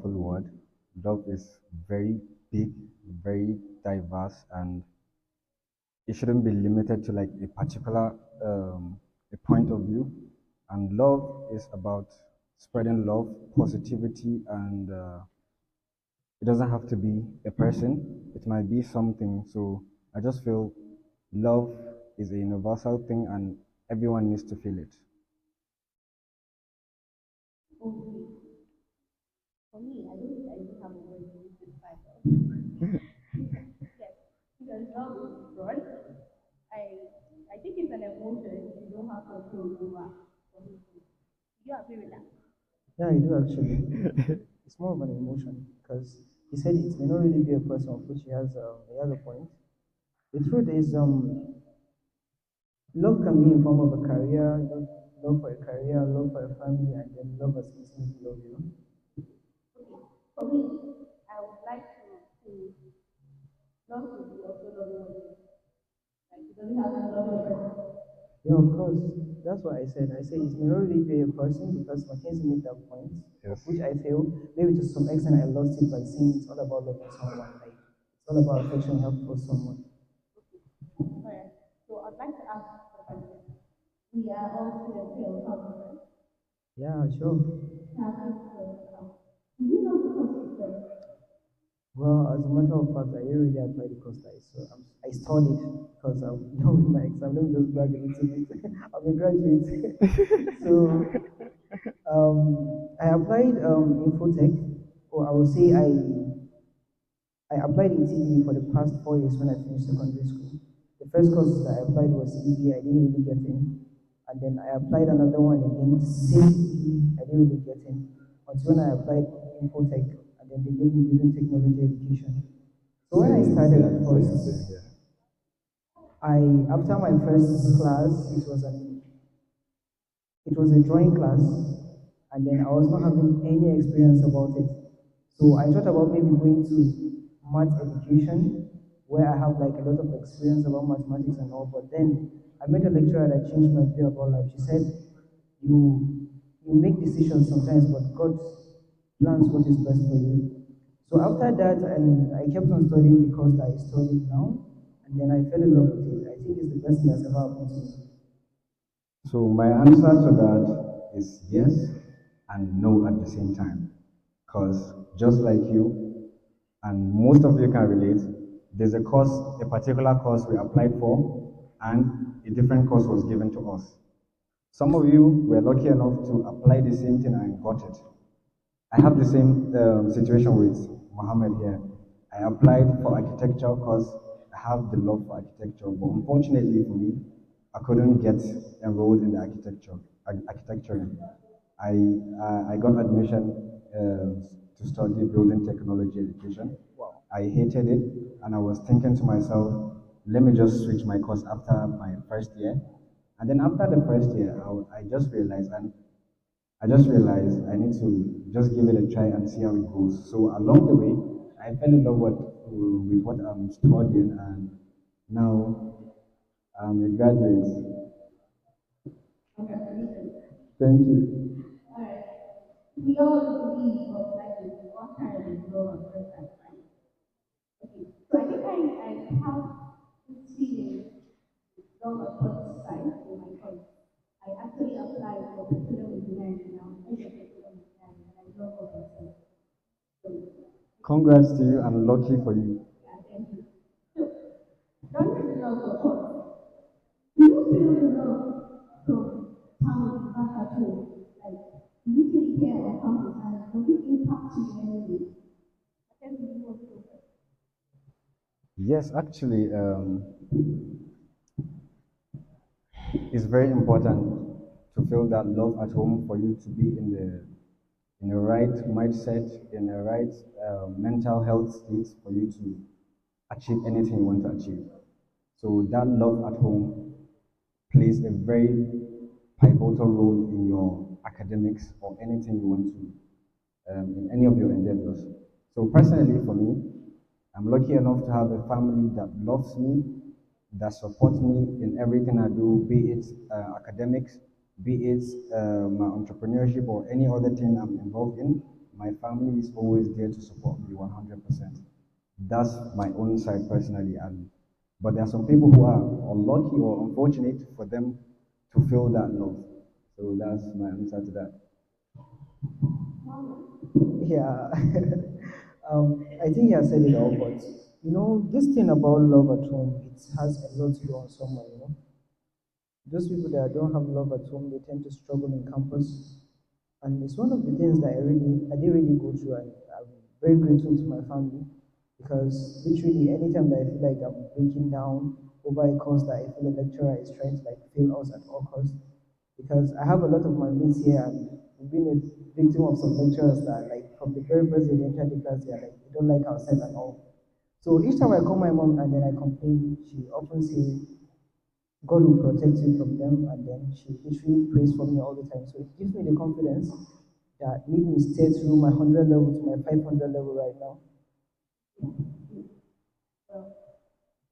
powerful word. Love is very big, very diverse, and it shouldn't be limited to like a particular a point of view. And love is about spreading love, positivity, and it doesn't have to be a person. It might be something. So I just feel love is a universal thing, and everyone needs to feel it. Okay. For me, I don't have a word to describe love. Yes, because love is broad. I think it's an emotion you don't have control over. For me, do you agree with that? Yeah, I do actually. It's more of an emotion because he said it may not really be a person of which he has a point. The truth is, love can be in form of a career, love for a career, love for a family, and then love as intimate love, you know. Okay. For me, I would like to love to be also loving what you like. It doesn't have to love your person. Yeah, of course. That's what I said. I said it may not really be a person because Mackenzie made that point, of Yes. which I feel maybe to some extent I lost it by saying it's all about loving someone. Like it's all about affection, help for someone. Alright. So I'd like to ask the question. We are all students here of health, Yeah, sure. right? Do you know the consequence? Well, as a matter of fact, I didn't really apply the course I studied because I'm done with my exam. Let me just brag a little bit. I'm a graduate. So I applied infotech, or I would say I applied ETB for the past 4 years when I finished secondary school. The first course that I applied was ED, I didn't really get in. And then I applied another one again, same ED, I didn't really get in. Until when I applied Infotech, and then they gave me building technology education. So when I Same, started at same, same, same first, here. I after my first class, it was a drawing class, and then I was not having any experience about it. So I thought about maybe going to math education, where I have like a lot of experience about mathematics and all. But then I met a lecturer that changed my view about life. She said, "You make decisions sometimes, but God plans what is best for you." So after that, and I kept on studying the course that I studied now, and then I fell in love with it. I think it's the best thing that's ever happened to me. So my answer to that is yes and no at the same time. Because just like you, and most of you can relate, there's a course, a particular course we applied for, and a different course was given to us. Some of you were lucky enough to apply the same thing and got it. I have the same situation with Mohammed here. I applied for architecture because I have the love for architecture, but unfortunately for me, I couldn't get enrolled in the architecture. I got admission to study building technology education. I hated it, and I was thinking to myself, let me just switch my course after my first year. And then after the first year, I just realized, and I just realized I need to just give it a try and see how it goes. So along the way, I fell in love with what I'm studying, and now I'm a graduate. Congratulations. Thank you. Alright. We all believe of like this one kind of love at first sight, right? Okay. So I think I have this feeling love at first sight in my course. I actually applied for petroleum engineering now. I did petroleum engineering and I love what I said. So Congrats to you and lucky for you. yeah, thank you. So during the love of course, do you feel the love from family back at home? Like, do you take care of family and does it impact you in any way? I can be more closer. Yes, actually, it's very important to feel that love at home for you to be in the right mindset, in the right mental health state for you to achieve anything you want to achieve. So that love at home plays a very pivotal role in your academics or anything you want to in any of your endeavors. So personally, for me, I'm lucky enough to have a family that loves me, that supports me in everything I do, be it academics, be it my entrepreneurship or any other thing I'm involved in. my family is always there to support me 100%. That's my own side personally, and but there are some people who are unlucky or unfortunate for them to feel that love. So that's my answer to that. Yeah. I think you have said it all, but this thing about love at home, it has a lot to do on someone. Those people that don't have love at home, they tend to struggle in campus. And it's one of the things that I did really go through, and I'm very grateful to my family because literally anytime that I feel like I'm breaking down over a course that I feel the lecturer is trying to like fail us at all costs, because I have a lot of my mates here and we've been a victim of some lecturers that like from the very first day they enter the class, they're like, they don't like our set at all. So each time I call my mom and then I complain, she often says, God will protect you from them, and then she literally prays for me all the time. So it gives me the confidence that made me stay through my 100 level to my 500 level right now. Well,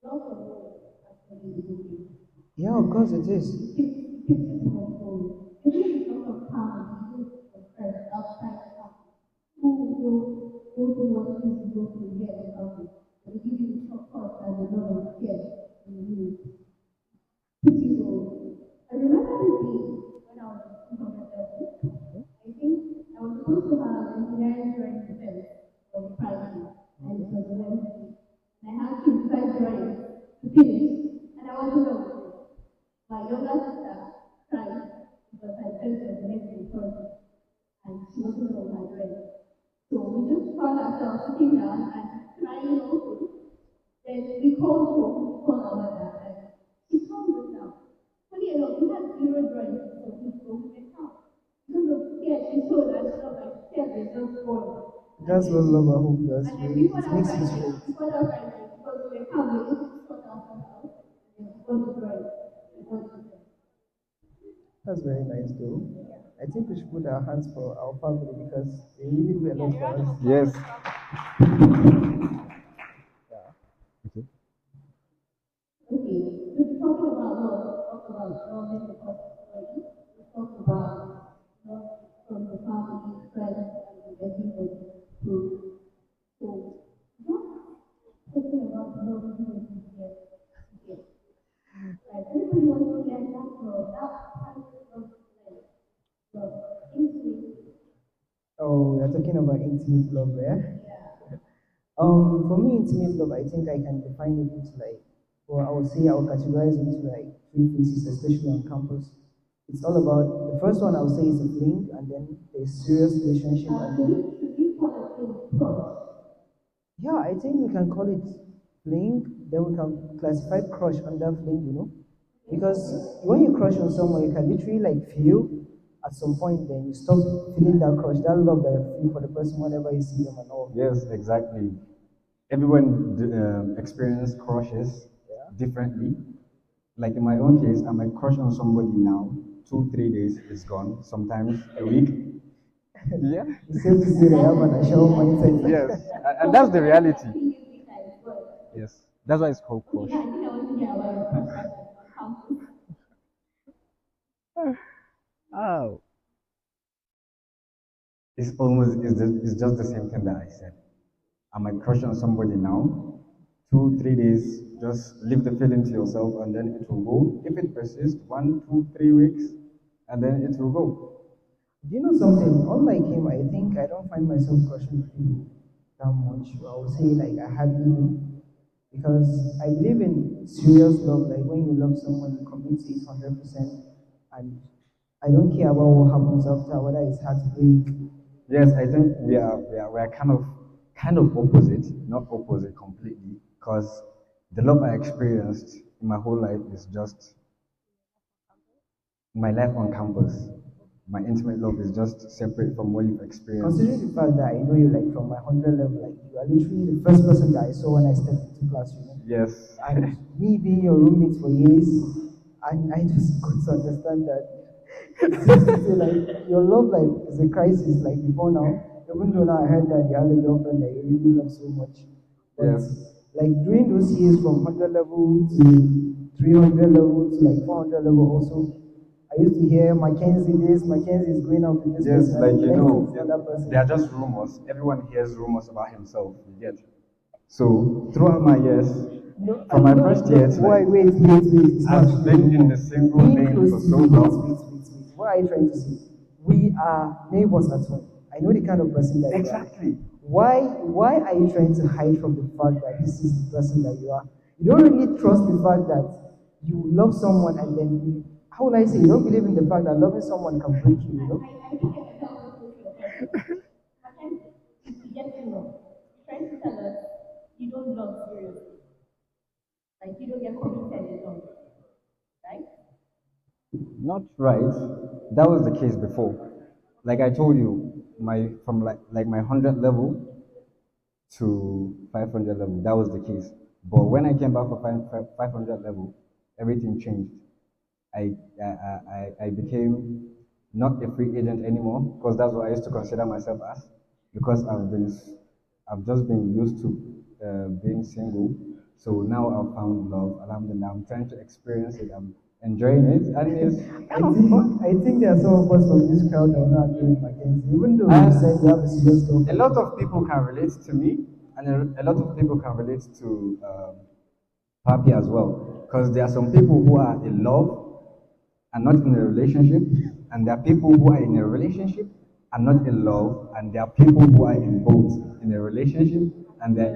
love alone actually is okay. Yeah, of course it is. Keeps it hopeful. Even if it's not of harm, even of friends outside the family. Who want you to go to get the family. They give you the short cut and they don't care. You people. I remember the day when I was in 200 I think I was supposed to have an engineering drawing event on Friday, and it was a Wednesday. And I had 25 drawings to finish, and I wasn't able to. My younger sister cried because I felt it was the next day Thursday, and she wasn't on her drawing. So we just found ourselves sitting down and crying also. Then we called home, we called our mother, and she told us now. Funny enough, we had zero drawings for people who went out. Because of fear, she showed us stuff like fear they just born. That's what love at home does. And then Really. before It that makes you Friday, straight. before that Friday, because we were coming, we just sort out the house, and then before the drawing, before the drawing. That's very nice, though. I think we should put our hands for our family because they really do a lot for us. Yes. Yeah. Okay. Okay, we've talked about love, talked about loving the possibility, we talked about love from the family, friends, and everybody. So, so just talking about love even together. Like everybody wants to get that love, that kind of love, like love, intimacy. Oh, we're talking about intimate love, yeah? Yeah. For me, intimate love, I think I can define it into like, or I would say I would categorize it into like three phases, especially on campus. It's all about the first one I would say is a fling, and then there's serious relationship, and then Should we call it things crush? yeah, I think we can call it fling. Then we can classify crush under fling. Because when you crush on someone, you can literally like feel at some point, then you stop feeling that crush, that love that you feel for the person whenever you see them and all. Yes, exactly. Everyone experience crushes Yeah. differently. Like in my own case, I might crush on somebody now, 2, 3 days is gone. Sometimes a week. Yeah. It's safe to say that I have an assured Yes, mindset. and that's the reality. But Yes, that's why it's called okay, crush. I think I want to hear about your crush on campus. Oh, it's just the same thing that I said. I might crush on somebody now, 2, 3 days, just leave the feeling to yourself, and then it will go. If it persists, 1, 2, 3 weeks, and then it will go. Do you know something? Unlike him, I think I don't find myself crushing on people that much. I would say like I hardly do. Because I believe in serious love, like when you love someone, you commit to it 100%. And I don't care about what happens after, whether it's heartbreak. Yes, I think we are kind of opposite, not opposite completely, because the love I experienced in my whole life is just my life on campus. My intimate love is just separate from what you've experienced. Considering the fact that I know you like from my 100 level, like you are literally the first person that I saw when I stepped into class. Yes. And me being your roommate for years, and I just could understand that it seems to say like your love life is a crisis like before now. Even though now I heard that you have a girlfriend that you really love so much. But Yes. like during those years from 100 level to 300 level to like 400 level also, I used to hear Mackenzie this, Mackenzie is going out with this Yes, person, like and you next thing know, is another person. they are just rumors. Everyone hears rumors about himself. You get. So throughout my years, No, from my no, first no, year to like, wait. It's not I've true been in the anymore. single Being lane close for to so you, long. wait. What are you trying to say? We are neighbors at home. I know the kind of person that you are. Exactly. Why are you trying to hide from the fact that this is the person that you are? You don't really trust the fact that you love someone and then you, how will I say, you don't believe in the fact that loving someone can break you, you know? I think I can help you with your question. Mackenzie, you get it wrong. You're trying to tell us you don't love seriously. Like you don't get committed in love, right? Not right. That was the case before. Like I told you, my from like my 100 level to 500 level. That was the case. But when I came back for 500 level, everything changed. I became not a free agent anymore because that's what I used to consider myself as because I've just been used to being single. So now I've found love. Alhamdulillah, I'm trying to experience it. I'm enjoying it, and it's kind of fun. I think there are some of us from this crowd that will not agree with Mackenzie, even though you said you have a serious A lot girlfriend. of people can relate to me, and a lot of people can relate to Papi as well. Because there are some people who are in love and not in a relationship, and there are people who are in a relationship and not in love, and there are people who are in both in a relationship and they're